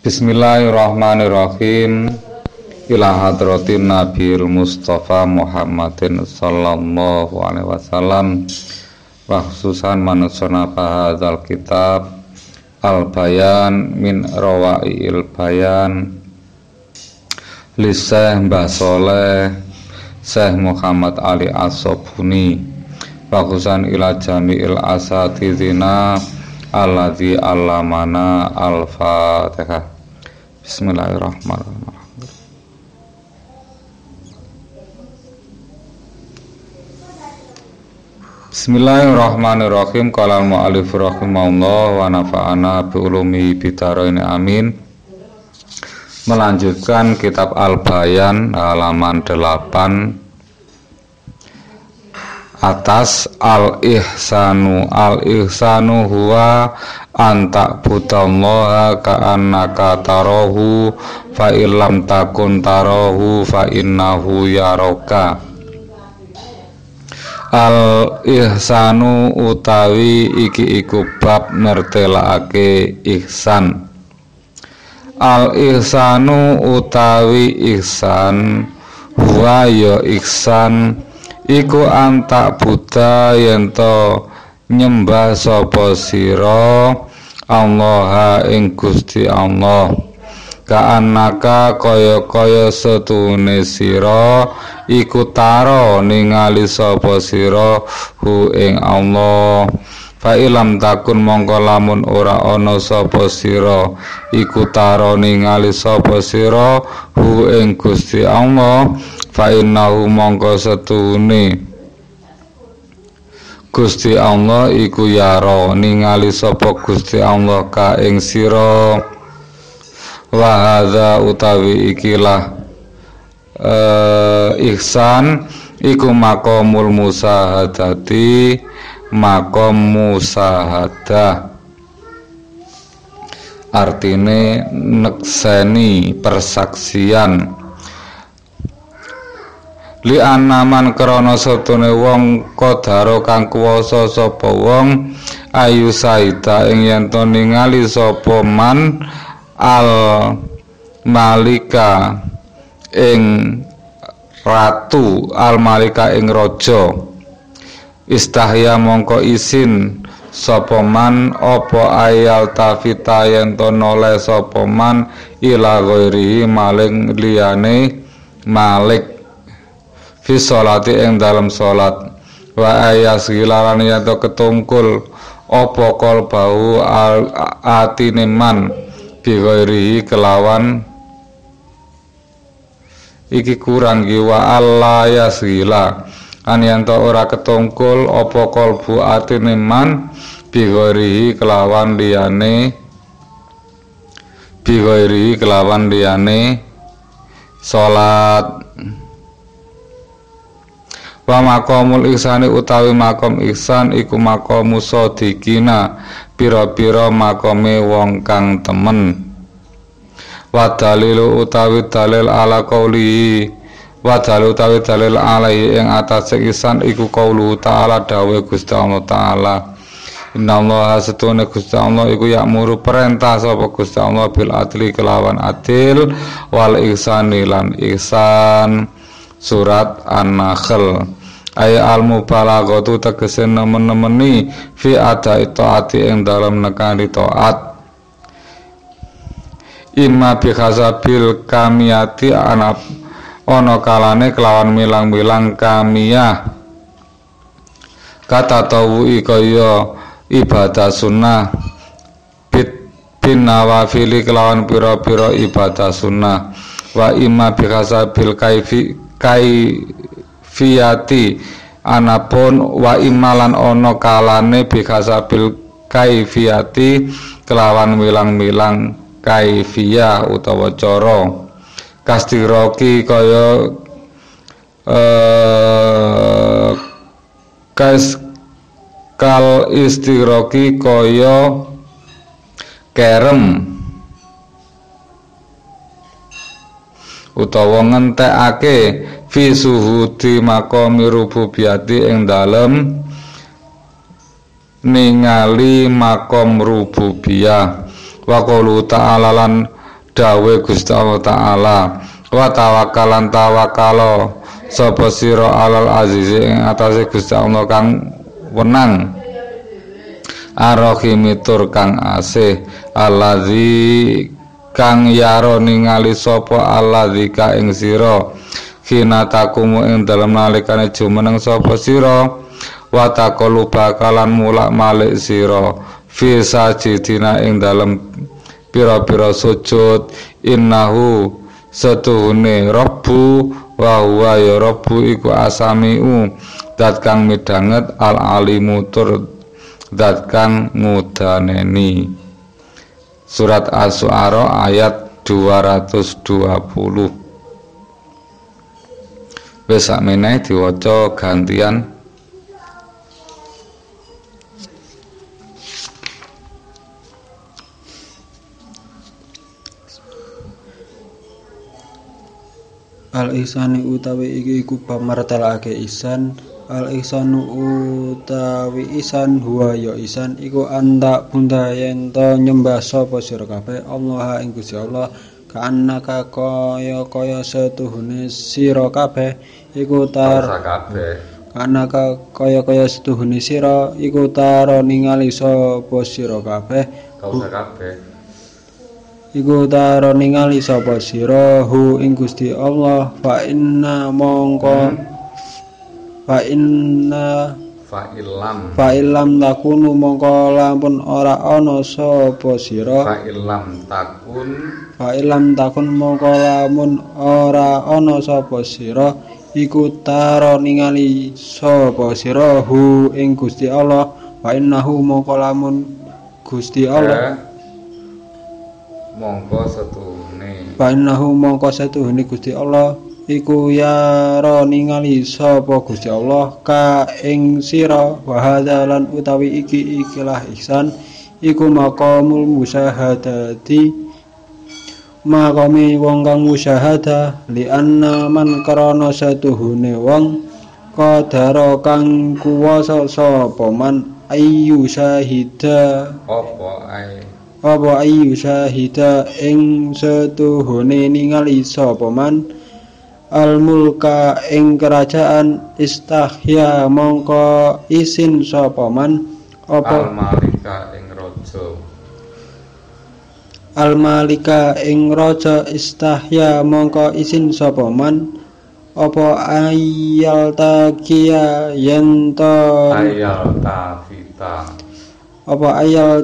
Bismillahirrahmanirrahim. Ila hadratin Nabiil Mustafa Muhammadin sallallahu alaihi wasallam wa khususan manusana hadzal kitab Al-Bayan min Rawai'il Bayan li Syekh Mbah Sholeh Syekh Muhammad Ali As-Sobuni wa khususan ila jami'il asatidina alladzi allamana al-Fatihah. Bismillahirrahmanirrahim. Bismillahirrahmanirrahim. Qala al-mu'allif rahimahullah wa nafa'ana bi ulumihi bidarain amin. Melanjutkan kitab Al-Bayan halaman 8 atas al-ihsanu huwa anta budallaha ka'annaka tarahu fa illam takun tarahu fa innahu yaraka. Al-ihsanu utawi iki iku bab nertelake ihsan. Al-ihsanu utawi ihsan huwa ya ihsan iku antak buddha yento nyembah sapa sira Allah ing Gusti Allah ka'annaka kaya setune sira iku taro ningali sapa sira hu ing Allah fa ilam takun mongko lamun ora ana sapa sira iku taro ningali sapa sira hu ing Gusti Allah fa innahu mongko setune Gusti Allah iku yaro ningali sapa Gusti Allah ka ing sira wa hadza utawi ikilah ihsan iku maqamul musahadati maqam musahadah artine nekseni persaksian li anaman krana setune wong kodaro kang kuwasa sapa wong ayu saita ing yen to ningali sapa man al malika ing ratu al malika ing raja istahya mongko isin sapa man apa ayal tafita yen to noleh sapa man ila ghairihi maling liyane malik fi sholati ing dalam sholat wa ayas gilaran yanto ketungkul opo kol bau atine man bighairihi kelawan iki kurang wa Allah yasgila an yanto ora ketungkul opo kol bu atine man bighairihi kelawan liyane sholat. Wa maqamul ihsani utawi makom ihsan iku maqamu sodikina pira-pira makome wong kang temen. Wa dalilu utawi dalil ala qauli wa dalil utawi dalil alai ing atase ihsan iku qaulu ta'ala dawe Gusti Allah taala innallaha satuna Gusti Allah iku ya'muru perintah sapa Gusti Allah bil adli kelawan adil wal ihsani lan ihsan. Surat An-Nahl ayat al-mubalaghatu tegese nemen-nemeni fi adai taati ing dalam nekani taat imma bi khasabil kamiyati ana kalane kelawan milang-milang kamiyah kata tawu'i kaya ibadah sunnah bin nawafili kelawan pira-pira ibadah sunnah wa imma bi khasabil kaifiyati anapun wa imalan ono kalane bikasabil kaifiyati kelawan milang-milang kaifiyah utawa cara kastiroki kaya kal istiroki kaya kerem utawa ngentekake fi suhudi maqami rububiyati ing dalem ningali makom rububiyah wa qaulu ta'ala lan dawe Gusti Allah taala wa tawakkalan tawakalo sapa sira alal azizi ing atase Gusti Allah kang wenang Ar-Rahim tur kang asih allazi kang yaro ningali sapa allazi ka ing sira kina takumu ing dalem nalikane jumeneng sapa sira wa taqalu bakalan mulak malik sira fi sajidina ing dalem pira-pira sujud innahu setuhune Rabbu wa huwa ya Rabbu iku asami'u dat kang midanget al alimu tur dat kang ngudaneni. Surat Asy-Syu'ara ayat 220. Wis sakmenehe diwaca gantian. Al-ihsani utawi iki iku bab martelake ihsan. Al-ihsanu utawi ihsan huwa ya ihsan iku anta bunda yen to nyembah sapa sira kabeh Allah ing Gusti Allah kanaka kaya setuhune sira kabeh iku kanaka kaya setuhune sira iku taro ningali sapa sira kabeh iku taro ningali sapa sira hu ing Gusti Allah fa ilam takunu mongko lampun ora ana sapa sira fa ilam takun mongko lamun ora ana sapa sira iku taro ningali sapa sira hu ing Gusti Allah fa innahu mongko lamun Gusti Allah mongko setuhune Gusti Allah iku yara ningali sapa Gusti Allah ka ing sira wa hadalan utawi ikilah ihsan iku maqamul musyahadati maqami wong kang musyahadah li anna man karana setuhune wong kadara kang kuwasa sapa man ayyu syahida apa ayyu syahida ing setuhune ningali sapa man al mulka ing kerajaan istahya mongko isin sapa man apa al malika ing raja istahya mongko isin sapa man apa ayal taqiya yento ayal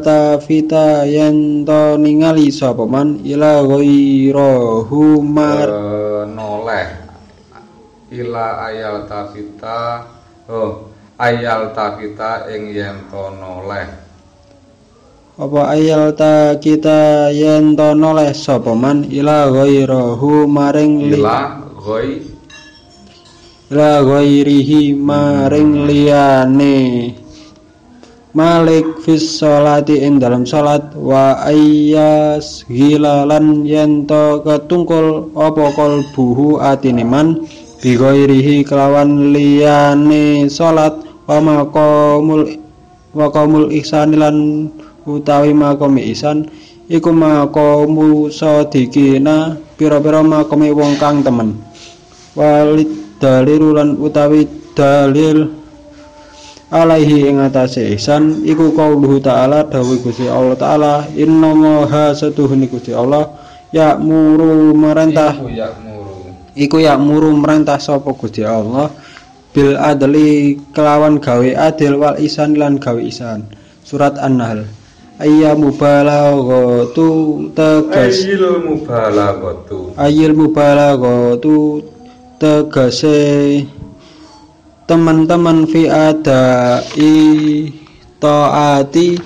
tafita yento ningali sapa man ila ghairahu mar ayal tafita ing yento noleh apa ayal kita yento noleh sapa man ila ghairahu maring ila ghairihi maring liyane Malik fis sholati ing dalam salat wa ayyas gilalan yento ketungkul apa kalbuhu atine man bi ghairihi kelawan liyane salat wa maqamul ihsan lan utawi maqam ihsan iku maqamu sadiqina pira-pira maqame wong kang temen walid dalilulan utawi dalil alaihi ing atase ihsan iku qauluhu ta'ala dawuh Gusti Allah taala innallaha satuhune Gusti Allah ya'muru merintah iku ya'muru merintah sapa Gusti Allah bil adli kelawan gawe adil wal ihsan lan gawe ihsan. Surat An-Nahl ayil mubalaghatu tegese teman-teman fi adai taati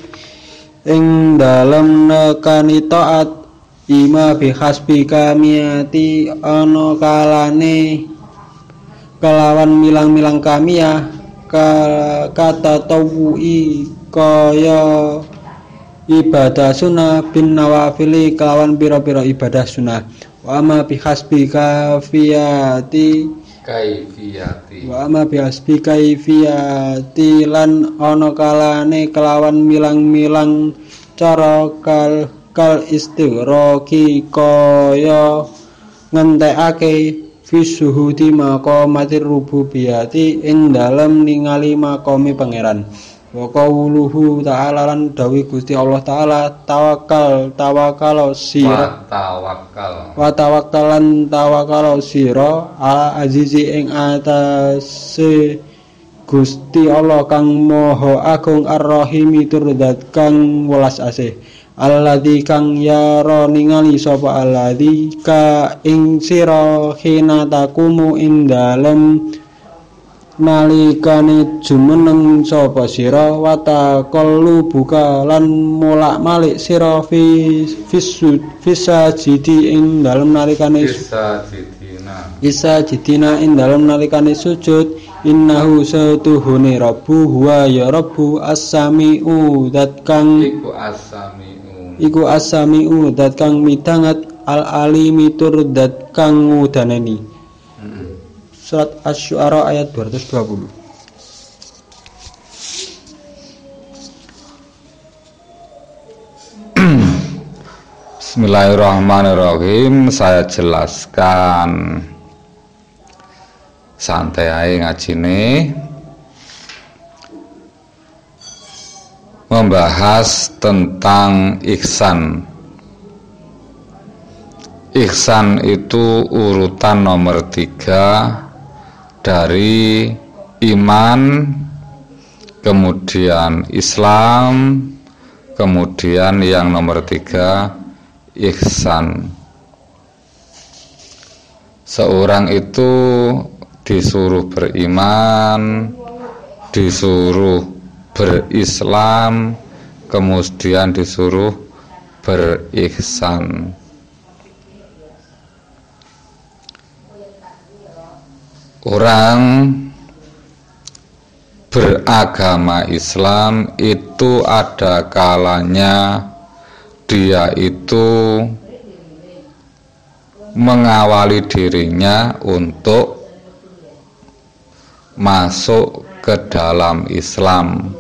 ing dalam nekani taat ima bihasbi kamiyati ana kalane kelawan milang-milang kamiyah kata tawui kaya ibadah sunnah bin nawafili kelawan pira-pira ibadah sunnah wa ma bihasbi wa ama biasbi kaifiyati lan ana kalane kelawan milang-milang cara kal istighraqi kaya ngentekake fisuhudi maqamatir rububiyati ing dalem ningali makome pangeran. Wa qauluhu ta'ala lan dawi Gusti Allah taala tawakkal sira wa tawakkal sira ala azizi ing atase Gusti Allah kang Maha Agung Ar-Rahim tur zat kang welas asih. Alladzi kang yara ningali sapa alladzi ka ing sira khina takumu ing dalem nalikane jumeneng sapa sira wa taqallubuka lan molak-malik sira fisajidi ing dalem nalikane isajidina ing dalem nalikane sujud innahu satuhune rabbu huwa ya rabbu as-sami'u dat kang iku as-sami'u dat kang midanget al-alimi tur dat kang ngudaneni. Surat Asy-Syu'ara ayat 220. Bismillahirrahmanirrahim. Saya jelaskan santai ae ngajine, membahas tentang ihsan. Ihsan itu urutan nomor 3 dari iman, kemudian Islam, kemudian yang nomor 3 ihsan. Seorang itu disuruh beriman, disuruh berislam, kemudian disuruh berihsan. Orang beragama Islam itu ada kalanya dia itu mengawali dirinya untuk masuk ke dalam Islam.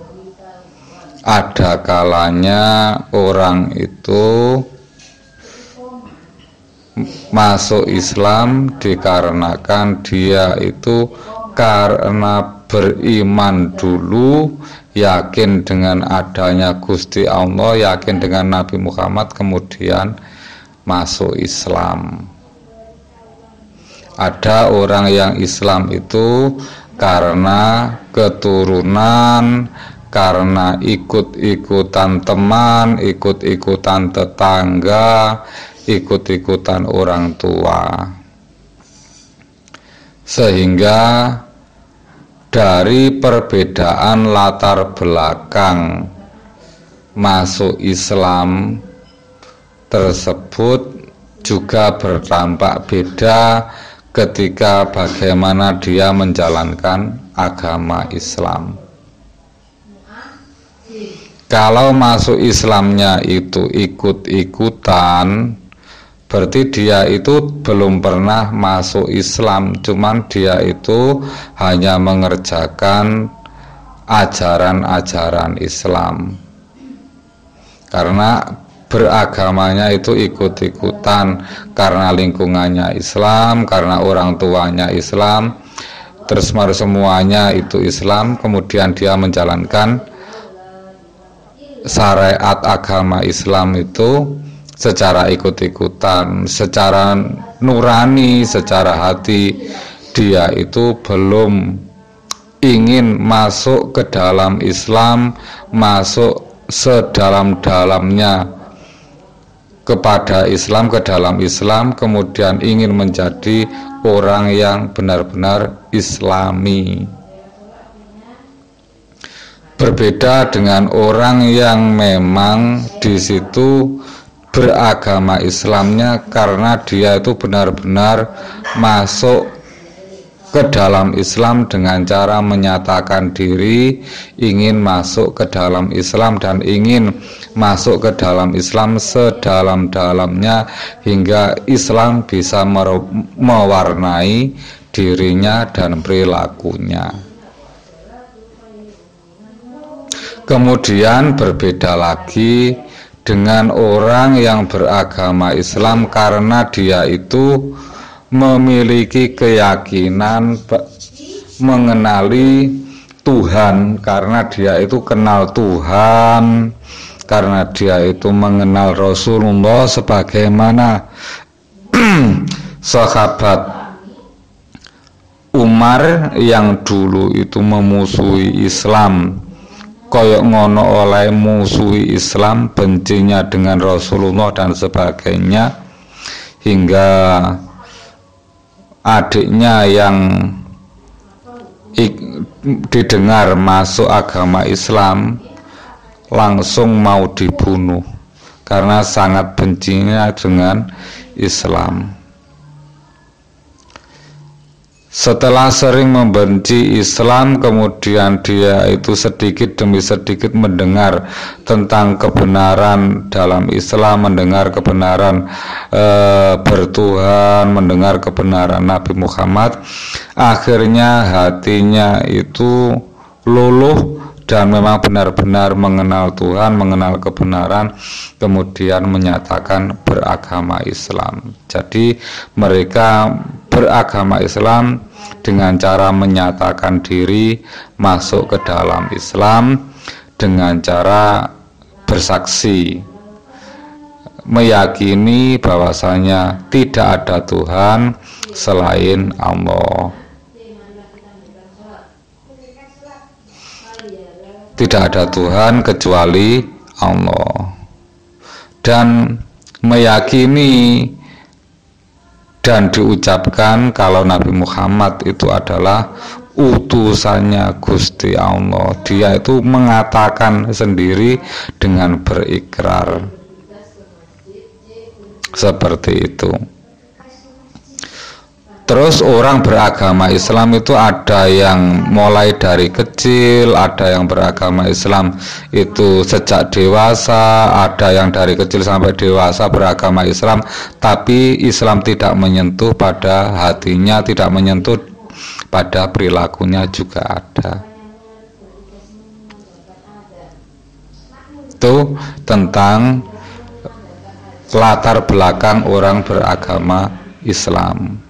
Ada kalanya orang itu masuk Islam dikarenakan dia itu karena beriman dulu, yakin dengan adanya Gusti Allah, yakin dengan Nabi Muhammad, kemudian masuk Islam. Ada orang yang Islam itu karena keturunan, karena ikut-ikutan teman, ikut-ikutan tetangga, ikut-ikutan orang tua. Sehingga dari perbedaan latar belakang masuk Islam tersebut juga berdampak beda ketika bagaimana dia menjalankan agama Islam. Kalau masuk Islamnya itu ikut-ikutan, berarti dia itu belum pernah masuk Islam, cuman dia itu hanya mengerjakan ajaran-ajaran Islam. Karena beragamanya itu ikut-ikutan, karena lingkungannya Islam, karena orang tuanya Islam, terus semuanya itu Islam, kemudian dia menjalankan syariat agama Islam itu secara ikut-ikutan, secara nurani, secara hati. Dia itu belum ingin masuk ke dalam Islam, masuk sedalam-dalamnya kepada Islam, ke dalam Islam, kemudian ingin menjadi orang yang benar-benar Islami. Berbeda dengan orang yang memang di situ beragama Islamnya karena dia itu benar-benar masuk ke dalam Islam dengan cara menyatakan diri ingin masuk ke dalam Islam dan ingin masuk ke dalam Islam sedalam-dalamnya hingga Islam bisa mewarnai dirinya dan perilakunya. Kemudian berbeda lagi dengan orang yang beragama Islam karena dia itu memiliki keyakinan mengenali Tuhan, karena dia itu kenal Tuhan, karena dia itu mengenal Rasulullah sebagaimana sahabat Umar yang dulu itu memusuhi Islam, koyok ngono oleh musuhi Islam, bencinya dengan Rasulullah dan sebagainya, hingga adiknya yang didengar masuk agama Islam langsung mau dibunuh karena sangat bencinya dengan Islam. Setelah sering membenci Islam, kemudian dia itu sedikit demi sedikit mendengar tentang kebenaran dalam Islam, mendengar kebenaran bertuhan, mendengar kebenaran Nabi Muhammad. Akhirnya hatinya itu luluh dan memang benar-benar mengenal Tuhan, mengenal kebenaran, kemudian menyatakan beragama Islam. Jadi mereka beragama Islam dengan cara menyatakan diri masuk ke dalam Islam dengan cara bersaksi, meyakini bahwasanya tidak ada Tuhan selain Allah. Tidak ada Tuhan kecuali Allah, dan meyakini dan diucapkan kalau Nabi Muhammad itu adalah utusannya Gusti Allah. Dia itu mengatakan sendiri dengan berikrar seperti itu. Terus orang beragama Islam itu ada yang mulai dari kecil, ada yang beragama Islam itu sejak dewasa, ada yang dari kecil sampai dewasa beragama Islam, tapi Islam tidak menyentuh pada hatinya, tidak menyentuh pada perilakunya juga ada. Itu tentang latar belakang orang beragama Islam.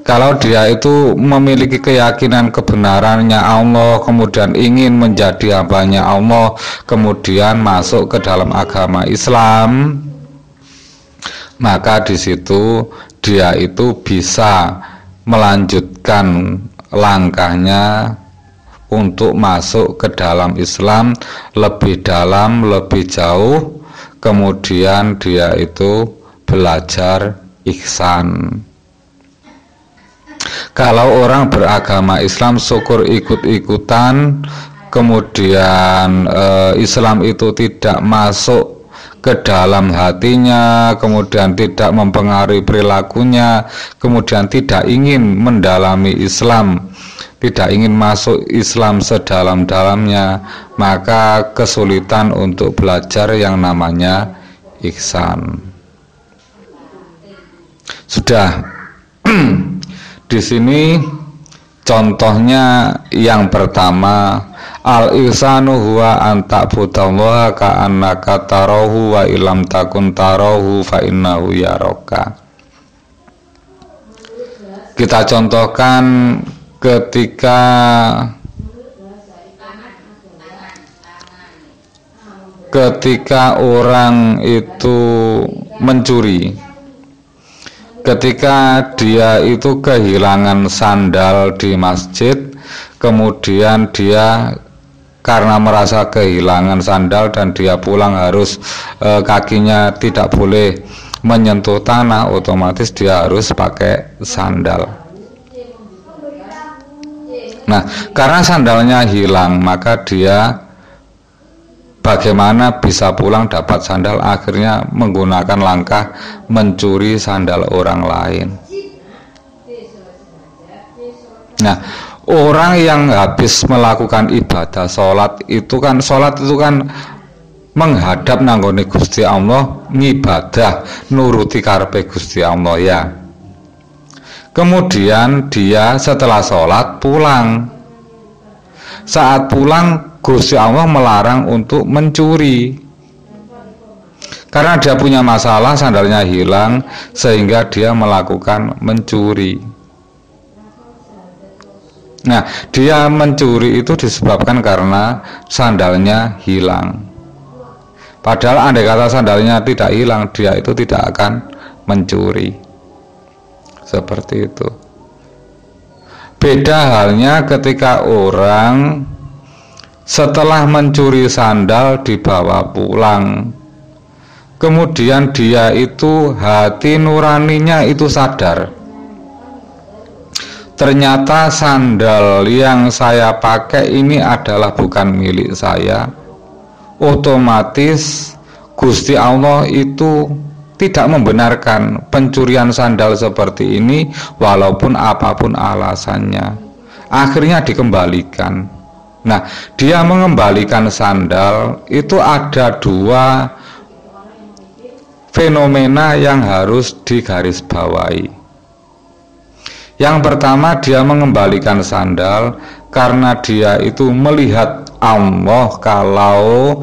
Kalau dia itu memiliki keyakinan kebenarannya Allah, kemudian ingin menjadi hambanya Allah, kemudian masuk ke dalam agama Islam, maka di situ dia itu bisa melanjutkan langkahnya untuk masuk ke dalam Islam lebih dalam, lebih jauh, kemudian dia itu belajar ihsan. Kalau orang beragama Islam syukur ikut-ikutan, kemudian Islam itu tidak masuk ke dalam hatinya, kemudian tidak mempengaruhi perilakunya, kemudian tidak ingin mendalami Islam, tidak ingin masuk Islam sedalam-dalamnya, maka kesulitan untuk belajar yang namanya ihsan. Sudah. Di sini contohnya yang pertama, al-ihsanu huwa an ta'budallaha ka'annaka tarahu wa illam takun tarahu fa innahu yaraka. Kita contohkan ketika orang itu mencuri. Ketika dia itu kehilangan sandal di masjid, kemudian dia karena merasa kehilangan sandal dan dia pulang harus kakinya tidak boleh menyentuh tanah, otomatis dia harus pakai sandal. Nah, karena sandalnya hilang, maka dia bagaimana bisa pulang dapat sandal, akhirnya menggunakan langkah mencuri sandal orang lain. Nah, orang yang habis melakukan ibadah sholat itu kan menghadap nanggone Gusti Allah, ngibadah nuruti karepe Gusti Allah ya. Kemudian dia setelah sholat pulang. Saat pulang Gusti Allah melarang untuk mencuri. Karena dia punya masalah, sandalnya hilang, sehingga dia melakukan mencuri. Nah, dia mencuri itu disebabkan karena sandalnya hilang. Padahal andai kata sandalnya tidak hilang, dia itu tidak akan mencuri. Seperti itu. Beda halnya ketika orang setelah mencuri sandal dibawa pulang, kemudian dia itu hati nuraninya itu sadar, ternyata sandal yang saya pakai ini adalah bukan milik saya. Otomatis Gusti Allah itu tidak membenarkan pencurian sandal seperti ini walaupun apapun alasannya. Akhirnya dikembalikan. Nah, dia mengembalikan sandal itu ada dua fenomena yang harus digarisbawahi. Yang pertama, dia mengembalikan sandal karena dia itu melihat Allah, kalau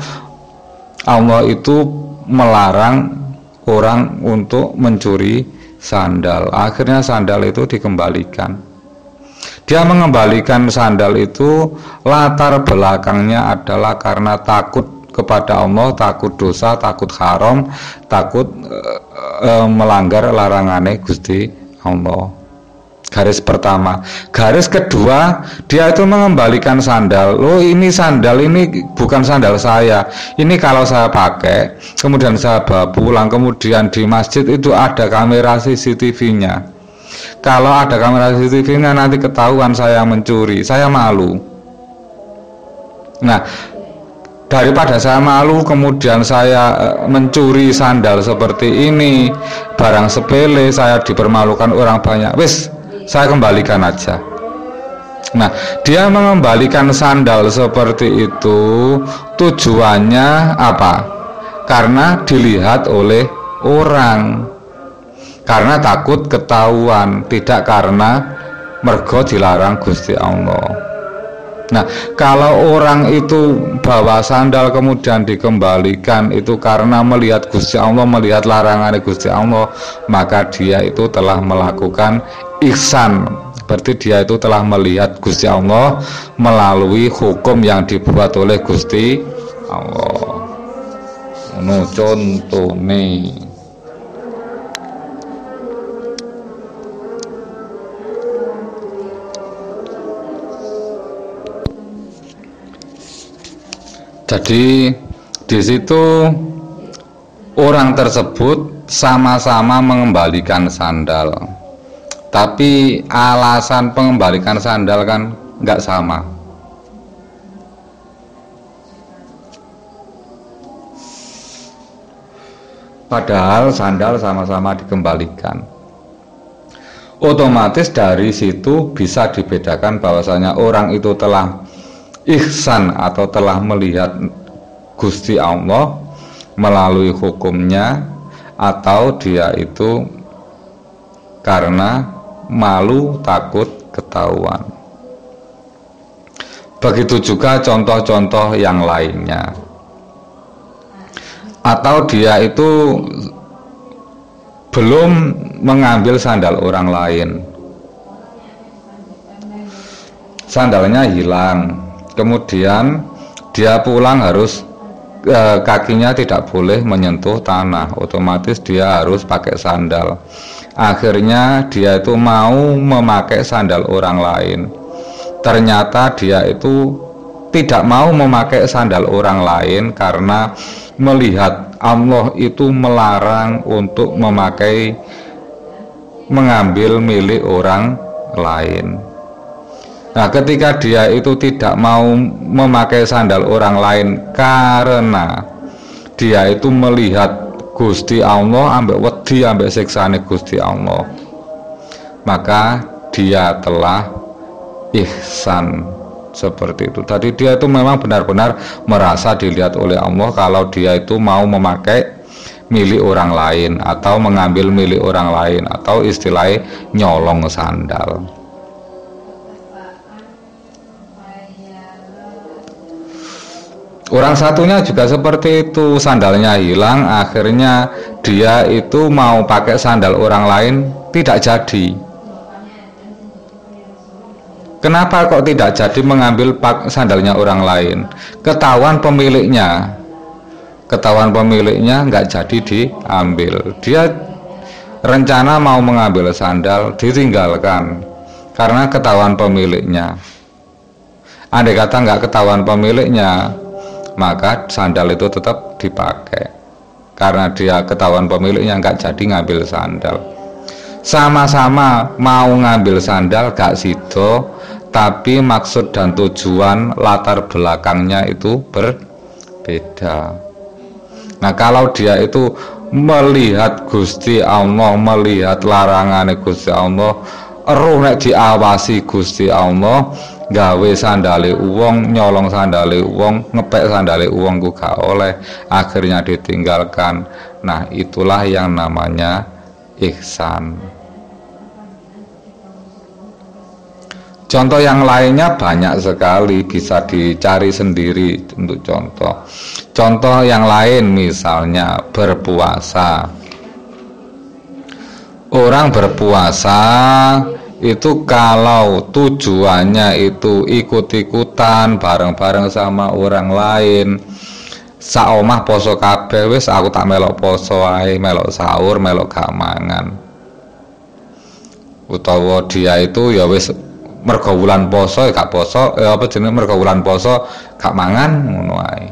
Allah itu melarang orang untuk mencuri sandal. Akhirnya sandal itu dikembalikan. Dia mengembalikan sandal itu latar belakangnya adalah karena takut kepada Allah, takut dosa, takut haram, takut melanggar larangannya Gusti Allah. Garis pertama. Garis kedua, dia itu mengembalikan sandal. Loh, ini sandal ini bukan sandal saya. Ini kalau saya pakai, kemudian saya bawa pulang, kemudian di masjid itu ada kamera CCTV-nya. Kalau ada kamera CCTV-nya nanti ketahuan saya mencuri, saya malu. Nah, daripada saya malu kemudian saya mencuri sandal seperti ini, barang sepele, saya dipermalukan orang banyak, wis saya kembalikan aja. Nah, dia mengembalikan sandal seperti itu tujuannya apa? Karena dilihat oleh orang, karena takut ketahuan, tidak karena mergo dilarang Gusti Allah. Nah, kalau orang itu bawa sandal kemudian dikembalikan itu karena melihat Gusti Allah, melihat larangan Gusti Allah, maka dia itu telah melakukan ihsan. Berarti dia itu telah melihat Gusti Allah melalui hukum yang dibuat oleh Gusti Allah. Ono contone. Jadi di situ orang tersebut sama-sama mengembalikan sandal, tapi alasan pengembalikan sandal kan nggak sama. Padahal sandal sama-sama dikembalikan. Otomatis dari situ bisa dibedakan bahwasanya orang itu telah ihsan atau telah melihat Gusti Allah melalui hukumnya, atau dia itu karena malu takut ketahuan. Begitu juga contoh-contoh yang lainnya. Atau dia itu belum mengambil sandal orang lain, sandalnya hilang, kemudian dia pulang harus kakinya tidak boleh menyentuh tanah, otomatis dia harus pakai sandal. Akhirnya dia itu mau memakai sandal orang lain. Ternyata dia itu tidak mau memakai sandal orang lain karena melihat Allah itu melarang untuk mengambil milik orang lain. Nah, ketika dia itu tidak mau memakai sandal orang lain karena dia itu melihat Gusti Allah, ambek wedi ambek siksane Gusti Allah, maka dia telah ihsan seperti itu. Tadi dia itu memang benar-benar merasa dilihat oleh Allah kalau dia itu mau memakai milik orang lain atau mengambil milik orang lain, atau istilahnya nyolong sandal. Orang satunya juga seperti itu, sandalnya hilang, akhirnya dia itu mau pakai sandal orang lain, tidak jadi. Kenapa kok tidak jadi mengambil sandalnya orang lain? Ketahuan pemiliknya nggak jadi diambil. Dia rencana mau mengambil sandal, ditinggalkan karena ketahuan pemiliknya. Andai kata nggak ketahuan pemiliknya, maka sandal itu tetap dipakai. Karena dia ketahuan pemiliknya, nggak jadi ngambil sandal. Sama-sama mau ngambil sandal gak sido, tapi maksud dan tujuan latar belakangnya itu berbeda. Nah, kalau dia itu melihat Gusti Allah, melihat larangan Gusti Allah, eruh nek diawasi Gusti Allah, gawe sandale uwong, nyolong sandale uwong, ngepek sandale uwong ku gak oleh, akhirnya ditinggalkan. Nah, itulah yang namanya ihsan. Contoh yang lainnya banyak sekali, bisa dicari sendiri untuk contoh. Contoh yang lain misalnya berpuasa. Orang berpuasa itu kalau tujuannya itu ikut-ikutan bareng-bareng sama orang lain, saomah poso kabeh wis aku tak melok poso ae, melok sahur, melok gak mangan. Utawa dia itu ya wis mergo wulan poso gak poso, apa jenenge mergo wulan poso gak mangan ngono ae.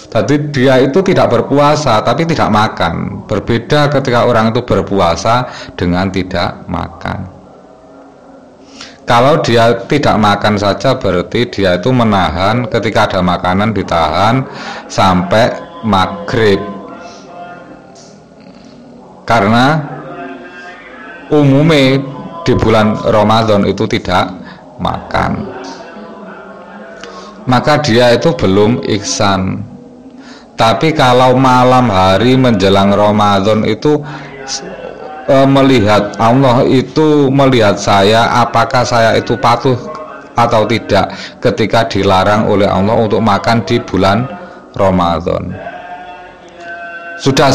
Tadi dia itu tidak berpuasa tapi tidak makan. Berbeda ketika orang itu berpuasa dengan tidak makan. Kalau dia tidak makan saja berarti dia itu menahan, ketika ada makanan ditahan sampai maghrib. Karena umumnya di bulan Ramadan itu tidak makan, maka dia itu belum ihsan. Tapi kalau malam hari menjelang Ramadan itu melihat Allah itu melihat saya, apakah saya itu patuh atau tidak ketika dilarang oleh Allah untuk makan di bulan Ramadan. Sudah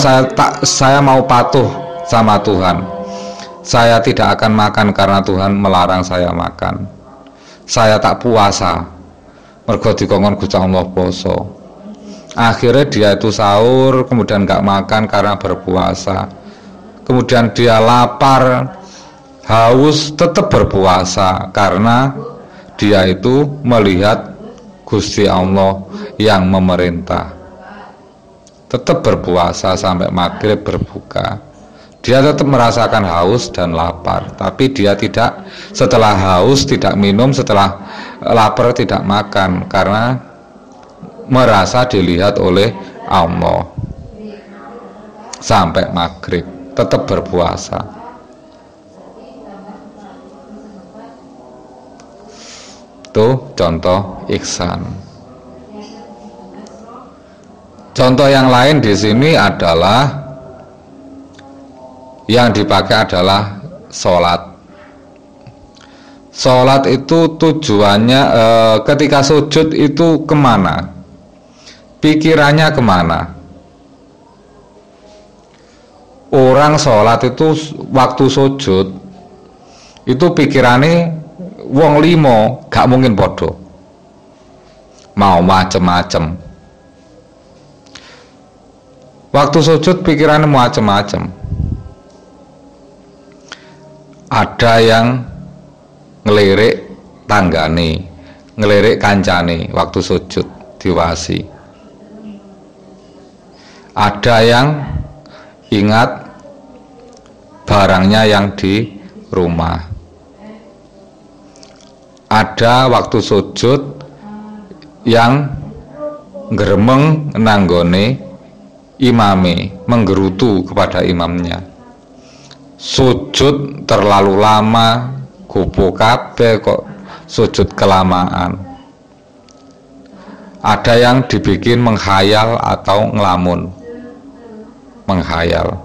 saya mau patuh sama Tuhan. Saya tidak akan makan karena Tuhan melarang saya makan. Saya tak puasa mergo dikongkon Gusti Allah poso. Akhirnya dia itu sahur, kemudian gak makan karena berpuasa. Kemudian dia lapar, haus, tetap berpuasa karena dia itu melihat Gusti Allah yang memerintah. Tetap berpuasa sampai maghrib berbuka. Dia tetap merasakan haus dan lapar, tapi dia tidak, setelah haus tidak minum, setelah lapar tidak makan, karena merasa dilihat oleh Allah. Sampai maghrib tetap berpuasa. Itu contoh ihsan. Contoh yang lain di sini adalah yang dipakai adalah sholat. Sholat itu tujuannya ketika sujud itu kemana? Pikirannya kemana? Orang sholat itu waktu sujud itu pikirannya wong limo gak mungkin podo, mau macem-macem. Waktu sujud pikirannya macem-macem. Ada yang ngelirik tanggane, ngelirik kancane waktu sujud diwasi. Ada yang ingat barangnya yang di rumah. Ada waktu sujud yang gremeng nanggone imame, menggerutu kepada imamnya. Sujud terlalu lama, gopo kabeh kok sujud kelamaan. Ada yang dibikin menghayal atau ngelamun. Menghayal.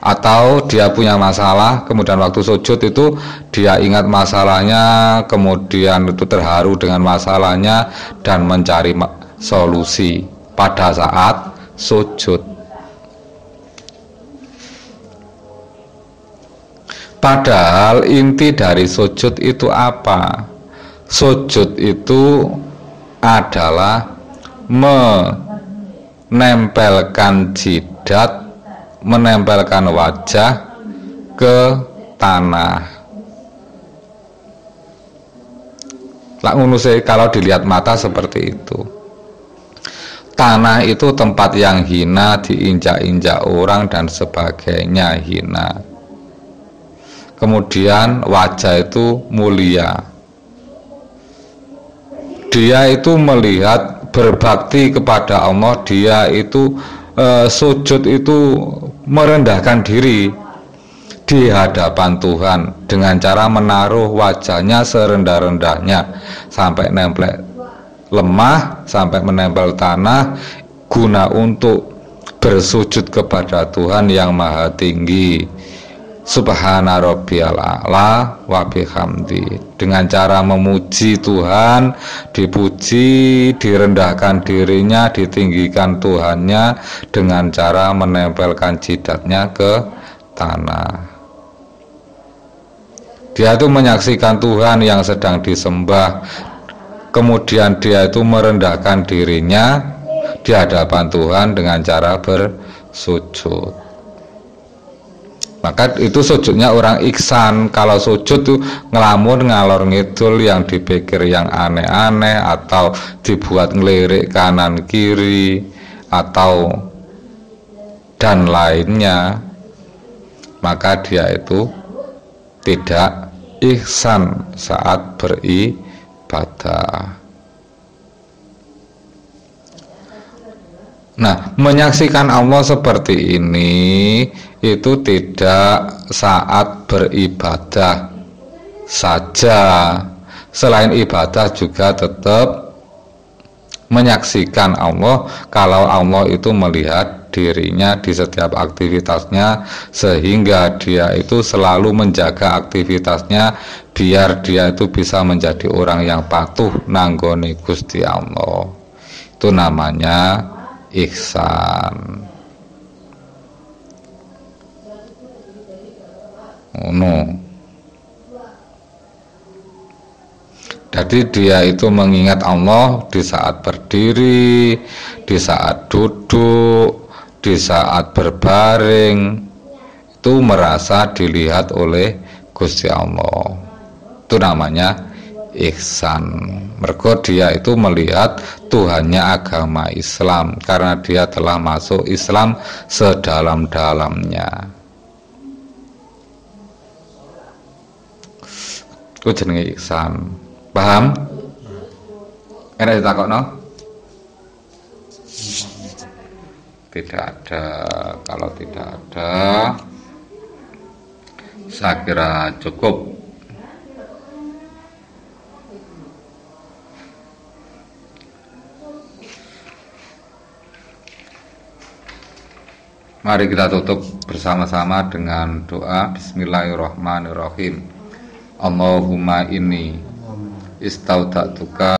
Atau dia punya masalah, kemudian waktu sujud itu dia ingat masalahnya, kemudian itu terharu dengan masalahnya dan mencari solusi pada saat sujud. Padahal inti dari sujud itu apa? Sujud itu adalah menempelkan jidat, menempelkan wajah ke tanah. Kalau dilihat mata seperti itu. Tanah itu tempat yang hina, diinjak-injak orang dan sebagainya hina. Kemudian wajah itu mulia. Dia itu melihat berbakti kepada Allah, dia itu sujud itu merendahkan diri di hadapan Tuhan dengan cara menaruh wajahnya serendah-rendahnya sampai nempel lemah, sampai menempel tanah, guna untuk bersujud kepada Tuhan yang maha tinggi. Subhana rabbiyal a'la wa bihamdi, dengan cara memuji Tuhan, dipuji, direndahkan dirinya, ditinggikan Tuhannya dengan cara menempelkan jidatnya ke tanah. Dia itu menyaksikan Tuhan yang sedang disembah, kemudian dia itu merendahkan dirinya di hadapan Tuhan dengan cara bersujud. Maka itu sujudnya orang ihsan. Kalau sujud tuh ngelamun ngalor ngidul, yang dipikir yang aneh-aneh, atau dibuat ngelirik kanan kiri, atau dan lainnya, maka dia itu tidak ihsan saat beribadah. Nah, menyaksikan Allah seperti ini itu tidak saat beribadah saja. Selain ibadah juga tetap menyaksikan Allah. Kalau Allah itu melihat dirinya di setiap aktivitasnya, sehingga dia itu selalu menjaga aktivitasnya biar dia itu bisa menjadi orang yang patuh nanggone Gusti Allah. Itu namanya ihsan. Jadi dia itu mengingat Allah di saat berdiri, di saat duduk, di saat berbaring, itu merasa dilihat oleh Gusti Allah. Itu namanya ihsan. Mergo dia itu melihat Tuhannya agama Islam, karena dia telah masuk Islam sedalam-dalamnya. Itu jenenge ihsan. Paham? Enak ditakokno? Tidak ada. Kalau tidak ada, saya kira cukup. Mari kita tutup bersama-sama dengan doa. Bismillahirrahmanirrahim. Allahumma inni istauda'tuka